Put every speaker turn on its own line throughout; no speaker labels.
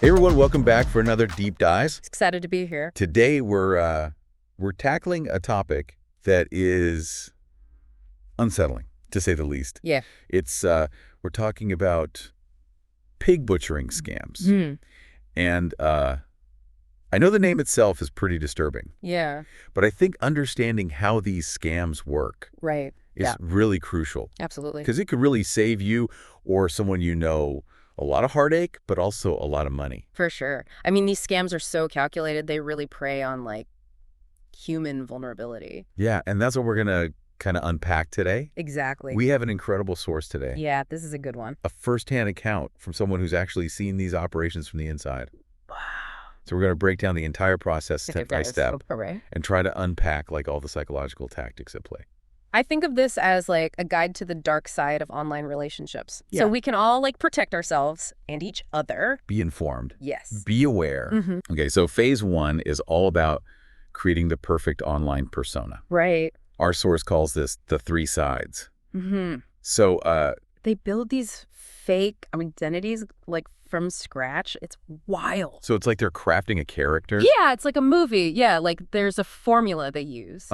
Hey everyone, welcome back for another Deep Dives.
Excited to be here.
Today we're tackling a topic that is unsettling, to say the least.
Yeah.
It's we're talking about pig butchering scams. And I know the name itself is pretty disturbing.
Yeah.
But I think understanding how these scams work
Right.
is really crucial.
Absolutely.
Because it could really save you or someone you know a lot of heartache, but also a lot of money.
For sure. I mean, these scams are so calculated, they really prey on, human vulnerability.
Yeah, and that's what we're going to kind of unpack today.
Exactly.
We have an incredible source today.
Yeah, this is a good one.
A first-hand account from someone who's actually seen these operations from the inside.
Wow.
So we're going to break down the entire process step by step and try to unpack all the psychological tactics at play.
I think of this as a guide to the dark side of online relationships.
Yeah.
So we can all protect ourselves and each other.
Be informed.
Yes.
Be aware. Okay, so phase one is all about creating the perfect online persona.
Right.
Our source calls this the 3 sides. So
they build these fake identities from scratch. It's wild.
so it's like they're crafting a character?
Yeah, it's like a movie. Yeah, there's a formula they use.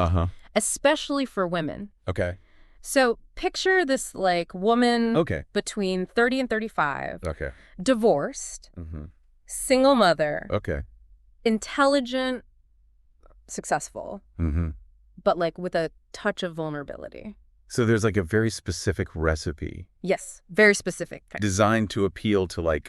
Especially for women.
Okay.
So picture this woman
Okay.
between 30 and 35,
Okay.
divorced, single mother,
Okay.
intelligent, successful, but with a touch of vulnerability.
So there's a very specific recipe
Yes, very specific.
designed to appeal to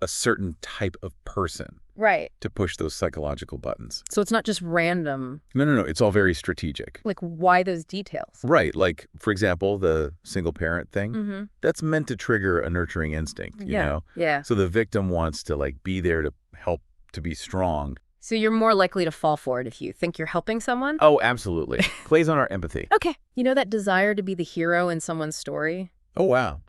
a certain type of person
Right.
to push those psychological buttons.
So it's not just random.
No. It's all very strategic.
Why those details?
Right. For example, the single parent thing, that's meant to trigger a nurturing instinct, you know?
Yeah.
So the victim wants to be there to help, to be strong.
So you're more likely to fall for it if you think you're helping someone?
Oh, absolutely. Plays on our empathy.
Okay. You know that desire to be the hero in someone's story?
Oh, wow.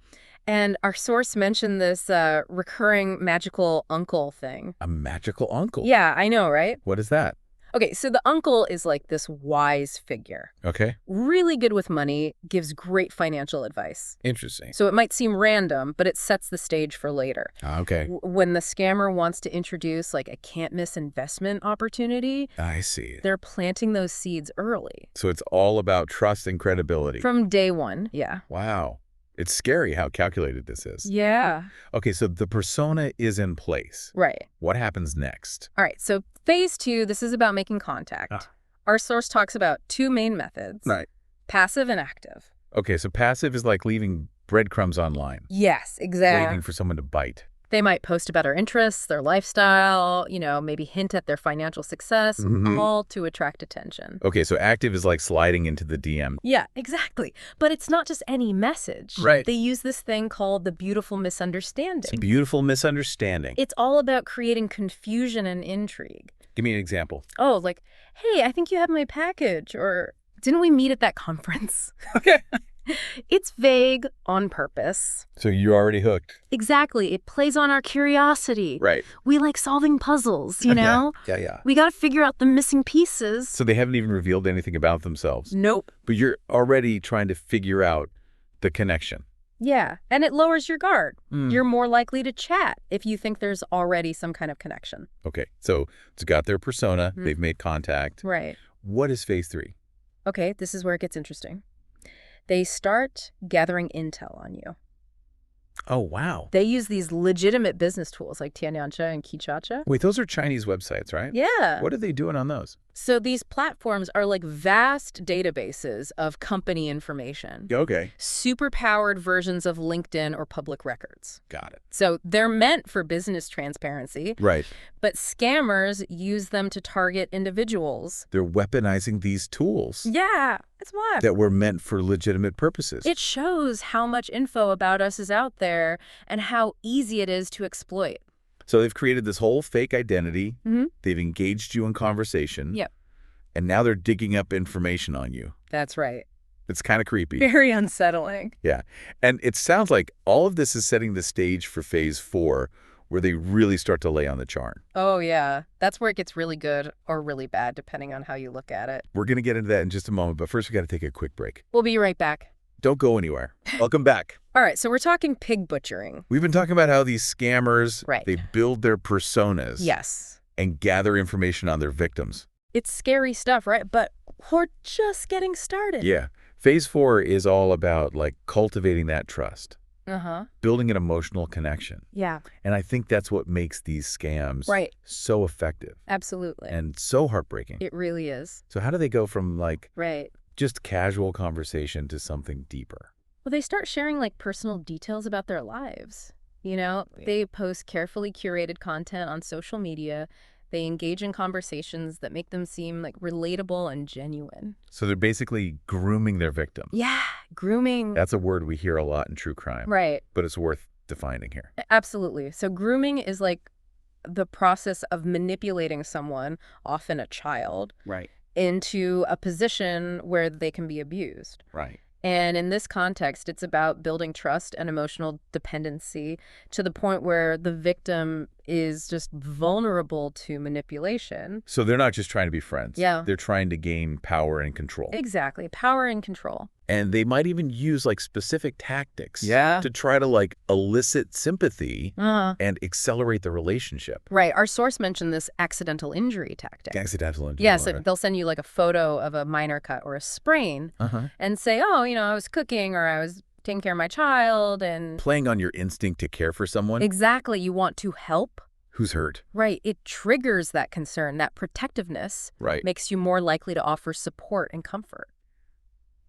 And our source mentioned this recurring magical uncle thing.
A magical uncle?
Yeah, I know, right?
What is that?
Okay, so the uncle is this wise figure.
Okay.
Really good with money, gives great financial advice.
Interesting.
So it might seem random, but it sets the stage for later.
Okay.
When the scammer wants to introduce a can't-miss investment opportunity,
I see.
they're planting those seeds early.
So it's all about trust and credibility.
From day one, yeah.
Wow. It's scary how calculated this is.
Yeah.
Okay, so the persona is in place.
Right.
What happens next?
All right, so phase 2, this is about making contact. Our source talks about 2 main methods.
Right.
Passive and active.
Okay, so passive is like leaving breadcrumbs online.
Yes, exactly.
Waiting for someone to bite.
They might post about their interests, their lifestyle, maybe hint at their financial success, all to attract attention.
Okay, so active is like sliding into the DM.
Yeah, exactly. But it's not just any message.
Right.
They use this thing called the beautiful misunderstanding.
It's a beautiful misunderstanding.
It's all about creating confusion and intrigue.
Give me an example.
Oh, hey, I think you have my package, or didn't we meet at that conference?
Okay.
It's vague on purpose.
So you're already hooked.
Exactly. It plays on our curiosity.
Right.
We like solving puzzles, you know?
Yeah.
We got to figure out the missing pieces.
So they haven't even revealed anything about themselves.
Nope.
But you're already trying to figure out the connection.
Yeah, and it lowers your guard. You're more likely to chat if you think there's already some kind of connection.
Okay, so it's got their persona. They've made contact.
Right.
What is phase 3?
Okay, this is where it gets interesting. They start gathering intel on you.
Oh, wow.
They use these legitimate business tools like Tianyancha and Kichacha.
Wait, those are Chinese websites, right?
Yeah.
What are they doing on those?
So these platforms are vast databases of company information.
Okay.
Super-powered versions of LinkedIn or public records.
Got it.
So they're meant for business transparency.
Right.
But scammers use them to target individuals.
They're weaponizing these tools
Yeah, it's wild.
that were meant for legitimate purposes.
It shows how much info about us is out there and how easy it is to exploit.
So they've created this whole fake identity. They've engaged you in conversation.
Yep.
And now they're digging up information on you.
That's right.
It's kind of creepy.
Very unsettling.
Yeah. And it sounds like all of this is setting the stage for phase 4, where they really start to lay on the charm.
Oh, yeah. That's where it gets really good or really bad, depending on how you look at it.
We're going to get into that in just a moment, but first we got to take a quick break.
We'll be right back.
Don't go anywhere. Welcome back.
All right, so we're talking pig butchering.
We've been talking about how these scammers,
Right.
they build their personas
Yes.
and gather information on their victims.
It's scary stuff, right? But we're just getting started.
Yeah. Phase 4 is all about like cultivating that trust,
Uh-huh.
building an emotional connection.
Yeah,
And I think that's what makes these scams
right.
so effective
Absolutely.
and so heartbreaking.
It really is.
So how do they go from like
Right.
just casual conversation to something deeper?
Well, they start sharing like personal details about their lives. You know, they post carefully curated content on social media. They engage in conversations that make them seem like relatable and genuine.
So they're basically grooming their victim.
Yeah, grooming.
That's a word we hear a lot in true crime,
Right.
but it's worth defining here.
Absolutely. So grooming is like the process of manipulating someone, often a child,
Right.
into a position where they can be abused.
Right.
And in this context, it's about building trust and emotional dependency to the point where the victim is just vulnerable to manipulation.
So they're not just trying to be friends.
Yeah.
They're trying to gain power and control.
Exactly. Power and control.
And they might even use like specific tactics
Yeah.
to try to like elicit sympathy
Uh-huh.
and accelerate the relationship.
Right. Our source mentioned this accidental injury tactic.
Accidental injury.
Yeah, so they'll send you like a photo of a minor cut or a sprain and say, oh, you know, I was cooking or I was taking care of my child and
Playing on your instinct to care for someone
exactly, you want to help.
who's hurt.
Right. It triggers that concern, that protectiveness
Right.
makes you more likely to offer support and comfort.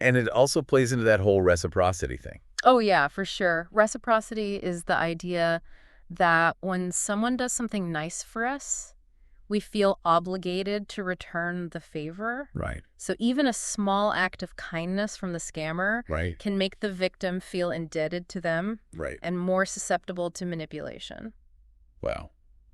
And it also plays into that whole reciprocity thing.
Oh, yeah, for sure. Reciprocity is the idea that when someone does something nice for us, we feel obligated to return the favor.
Right.
So even a small act of kindness from the scammer
Right.
can make the victim feel indebted to them
Right.
and more susceptible to manipulation.
Wow.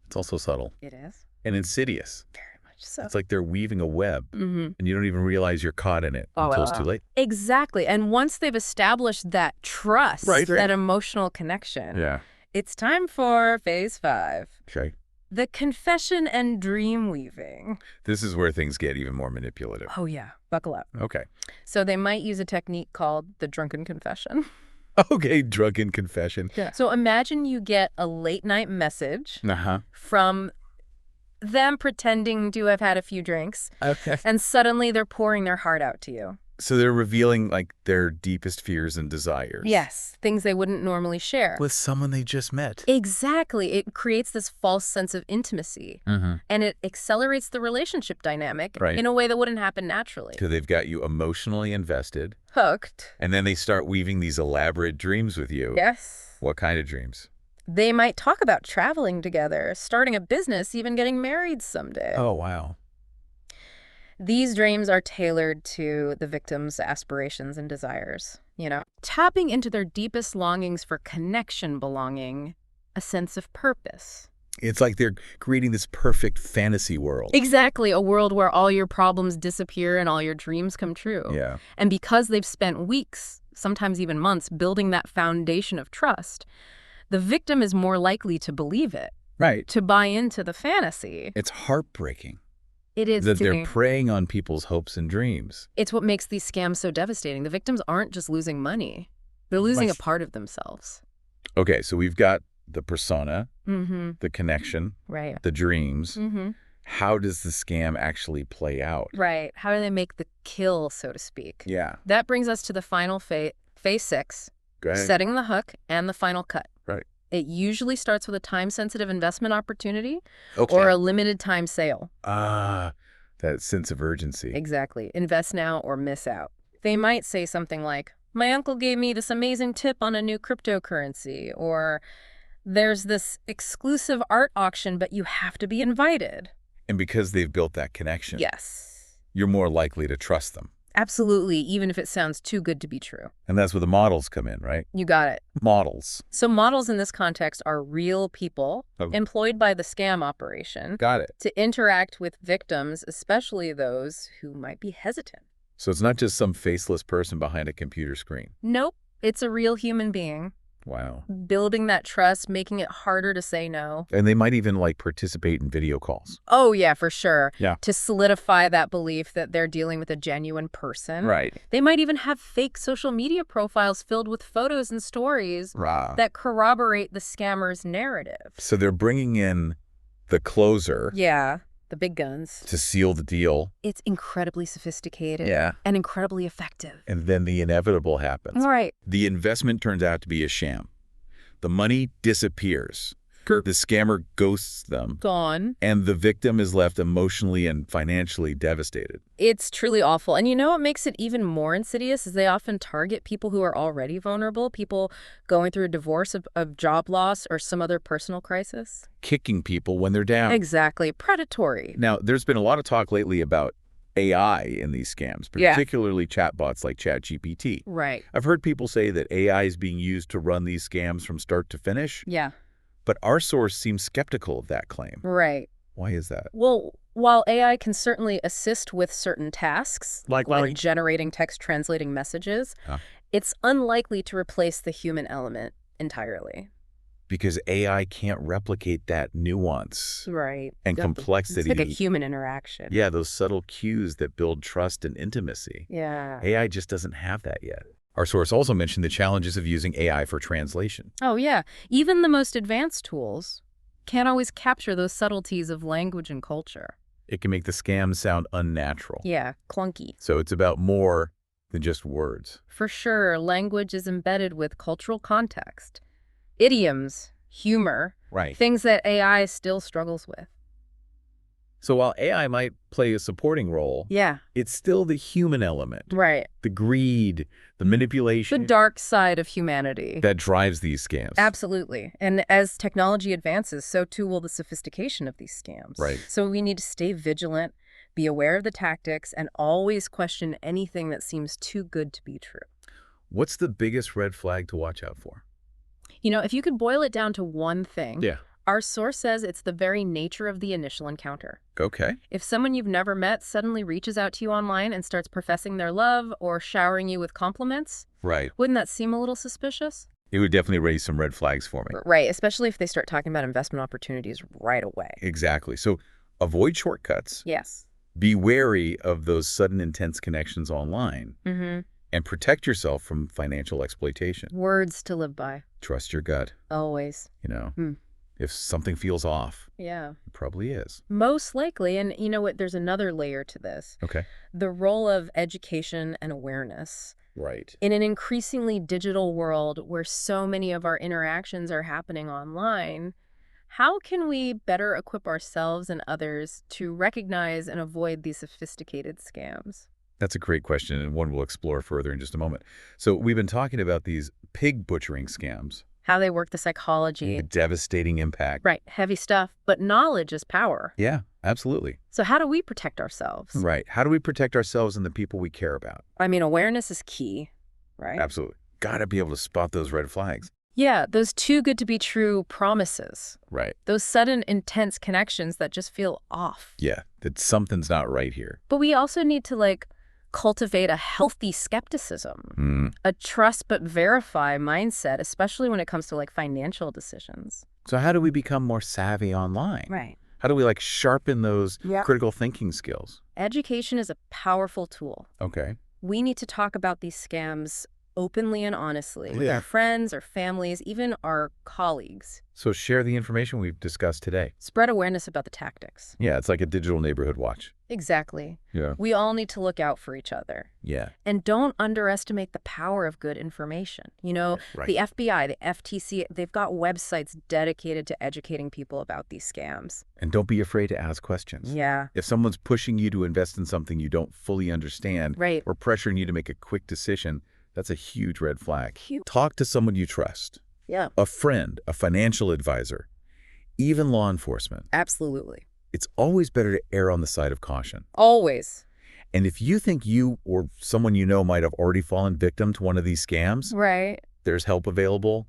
It's also subtle
It is.
and insidious.
Very much so.
It's like they're weaving a web
Mm-hmm.
and you don't even realize you're caught in it until it's too late.
Exactly. And once they've established that trust,
Right.
that emotional connection,
Yeah.
it's time for phase 5.
Okay.
The confession and dream weaving.
This is where things get even more manipulative.
Oh, yeah. Buckle up.
Okay.
So they might use a technique called the drunken confession.
Okay, drunken confession.
Yeah. So imagine you get a late night message
Uh-huh.
from them pretending to have had a few drinks,
Okay.
and suddenly they're pouring their heart out to you.
So they're revealing like their deepest fears and desires.
Yes, things they wouldn't normally share.
With someone they just met.
Exactly. It creates this false sense of intimacy,
Mm-hmm.
and it accelerates the relationship dynamic
Right.
in a way that wouldn't happen naturally.
So they've got you emotionally invested,
Hooked.
and then they start weaving these elaborate dreams with you.
Yes.
What kind of dreams?
They might talk about traveling together, starting a business, even getting married someday.
Oh, wow.
These dreams are tailored to the victim's aspirations and desires, you know, tapping into their deepest longings for connection, belonging, a sense of purpose.
It's like they're creating this perfect fantasy world.
Exactly, a world where all your problems disappear and all your dreams come true.
Yeah.
And because they've spent weeks, sometimes even months, building that foundation of trust, the victim is more likely to believe it,
Right.
to buy into the fantasy.
It's heartbreaking
It is
that
to
they're
me.
preying on people's hopes and dreams.
It's what makes these scams so devastating. The victims aren't just losing money. They're losing a
Right.
part of themselves.
Okay, so we've got the persona,
Mm-hmm.
the connection,
Right.
the dreams.
Mm-hmm.
How does the scam actually play out?
Right. How do they make the kill, so to speak?
Yeah.
That brings us to the final phase 6,
Go ahead.
setting the hook and the final cut.
Right.
It usually starts with a time-sensitive investment opportunity
Okay.
or a limited time sale.
That sense of urgency.
Exactly. Invest now or miss out. They might say something like, my uncle gave me this amazing tip on a new cryptocurrency, or there's this exclusive art auction, but you have to be invited.
And because they've built that connection,
Yes.
you're more likely to trust them.
Absolutely, even if it sounds too good to be true.
And that's where the models come in, right?
You got it.
Models.
So models in this context are real people
Oh.
employed by the scam operation
Got it.
to interact with victims, especially those who might be hesitant.
So it's not just some faceless person behind a computer screen.
Nope, it's a real human being.
Wow.
building that trust, making it harder to say no.
And they might even like participate in video calls.
Oh, yeah, for sure.
Yeah.
To solidify that belief that they're dealing with a genuine person.
Right.
They might even have fake social media profiles filled with photos and stories that corroborate the scammer's narrative.
So they're bringing in the closer
Yeah, the big guns.
to seal the deal.
It's incredibly sophisticated
Yeah.
and incredibly effective.
And then the inevitable happens.
All right.
The investment turns out to be a sham. The money disappears. The scammer ghosts them.
Gone.
And the victim is left emotionally and financially devastated.
It's truly awful. And you know what makes it even more insidious is they often target people who are already vulnerable, people going through a divorce, of job loss, or some other personal crisis.
Kicking people when they're down.
Exactly. Predatory.
Now, there's been a lot of talk lately about AI in these scams, particularly chatbots like ChatGPT.
Right.
I've heard people say that AI is being used to run these scams from start to finish,
Yeah.
but our source seems skeptical of that claim.
Right.
Why is that?
Well, while AI can certainly assist with certain tasks,
Like
generating text, translating messages, it's unlikely to replace the human element entirely.
Because AI can't replicate that nuance
Right.
and complexity.
It's like a human interaction.
Yeah, those subtle cues that build trust and intimacy.
Yeah.
AI just doesn't have that yet. Our source also mentioned the challenges of using AI for translation.
Oh, yeah. Even the most advanced tools can't always capture those subtleties of language and culture.
It can make the scam sound unnatural.
Yeah, clunky.
So it's about more than just words.
For sure, language is embedded with cultural context, idioms, humor,
Right.
things that AI still struggles with.
So while AI might play a supporting role,
Yeah,
it's still the human element,
right.
the greed, the
The
manipulation
dark side of humanity.
that drives these scams.
Absolutely. And as technology advances, so too will the sophistication of these scams.
Right.
So we need to stay vigilant, be aware of the tactics, and always question anything that seems too good to be true.
What's the biggest red flag to watch out for?
You know, if you could boil it down to one thing,
Yeah.
our source says it's the very nature of the initial encounter.
Okay.
If someone you've never met suddenly reaches out to you online and starts professing their love or showering you with compliments,
Right.
wouldn't that seem a little suspicious?
It would definitely raise some red flags for me.
Right, especially if they start talking about investment opportunities right away.
Exactly. So avoid shortcuts.
Yes.
Be wary of those sudden intense connections online.
Mm-hmm.
And protect yourself from financial exploitation.
Words to live by.
Trust your gut.
Always.
If something feels off,
Yeah.
it probably is.
Most likely. And you know what? There's another layer to this.
Okay.
The role of education and awareness.
Right.
In an increasingly digital world where so many of our interactions are happening online, how can we better equip ourselves and others to recognize and avoid these sophisticated scams?
That's a great question, and one we'll explore further in just a moment. So we've been talking about these pig butchering scams,
How they work the psychology.
the devastating impact.
Right, heavy stuff, but knowledge is power.
Yeah, absolutely.
So how do we protect ourselves?
Right. How do we protect ourselves and the people we care about?
I mean, awareness is key, right?
Absolutely. Got to be able to spot those red flags.
Yeah, those too good to be true promises.
Right.
Those sudden, intense connections that just feel off.
Yeah, that something's not right here.
But we also need to, cultivate a healthy skepticism, a trust but verify mindset, especially when it comes to, financial decisions.
So how do we become more savvy online?
Right.
How do we, sharpen those
Yeah.
critical thinking skills?
Education is a powerful tool.
Okay.
We need to talk about these scams openly and honestly with
Yeah.
our friends, our families, even our colleagues.
So share the information we've discussed today.
Spread awareness about the tactics.
Yeah, it's like a digital neighborhood watch.
Exactly.
Yeah.
We all need to look out for each other.
Yeah.
And don't underestimate the power of good information. You know,
Right.
the FBI, the FTC, they've got websites dedicated to educating people about these scams.
And don't be afraid to ask questions.
Yeah.
If someone's pushing you to invest in something you don't fully understand
Right.
or pressuring you to make a quick decision, that's a huge red flag.
Huge.
Talk to someone you trust,
Yeah.
a friend, a financial advisor, even law enforcement.
Absolutely.
It's always better to err on the side of caution.
Always.
And if you think you or someone you know might have already fallen victim to one of these scams,
Right.
there's help available.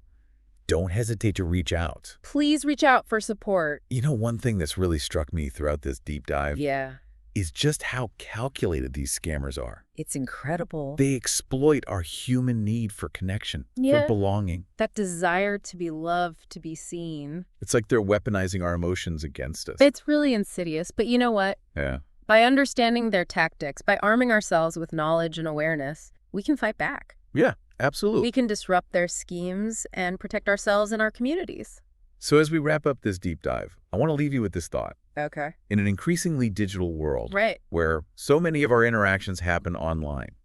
Don't hesitate to reach out.
Please reach out for support.
You know, one thing that's really struck me throughout this deep dive
Yeah.
is just how calculated these scammers are.
It's incredible.
They exploit our human need for connection,
Yeah.
for belonging.
That desire to be loved, to be seen.
It's like they're weaponizing our emotions against us.
It's really insidious, but you know what?
Yeah.
By understanding their tactics, by arming ourselves with knowledge and awareness, we can fight back.
Yeah, absolutely.
We can disrupt their schemes and protect ourselves and our communities.
So as we wrap up this deep dive, I want to leave you with this thought.
Okay.
In an increasingly digital world,
Right.
where so many of our interactions happen online,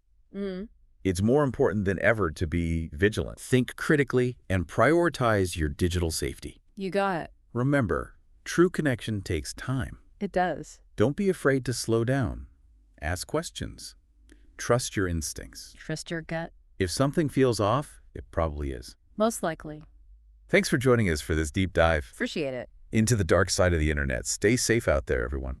it's more important than ever to be vigilant. Think critically and prioritize your digital safety.
You got it.
Remember, true connection takes time.
It does.
Don't be afraid to slow down. Ask questions. Trust your instincts.
Trust your gut.
If something feels off, it probably is.
Most likely.
Thanks for joining us for this deep dive
Appreciate it.
into the dark side of the internet. Stay safe out there, everyone.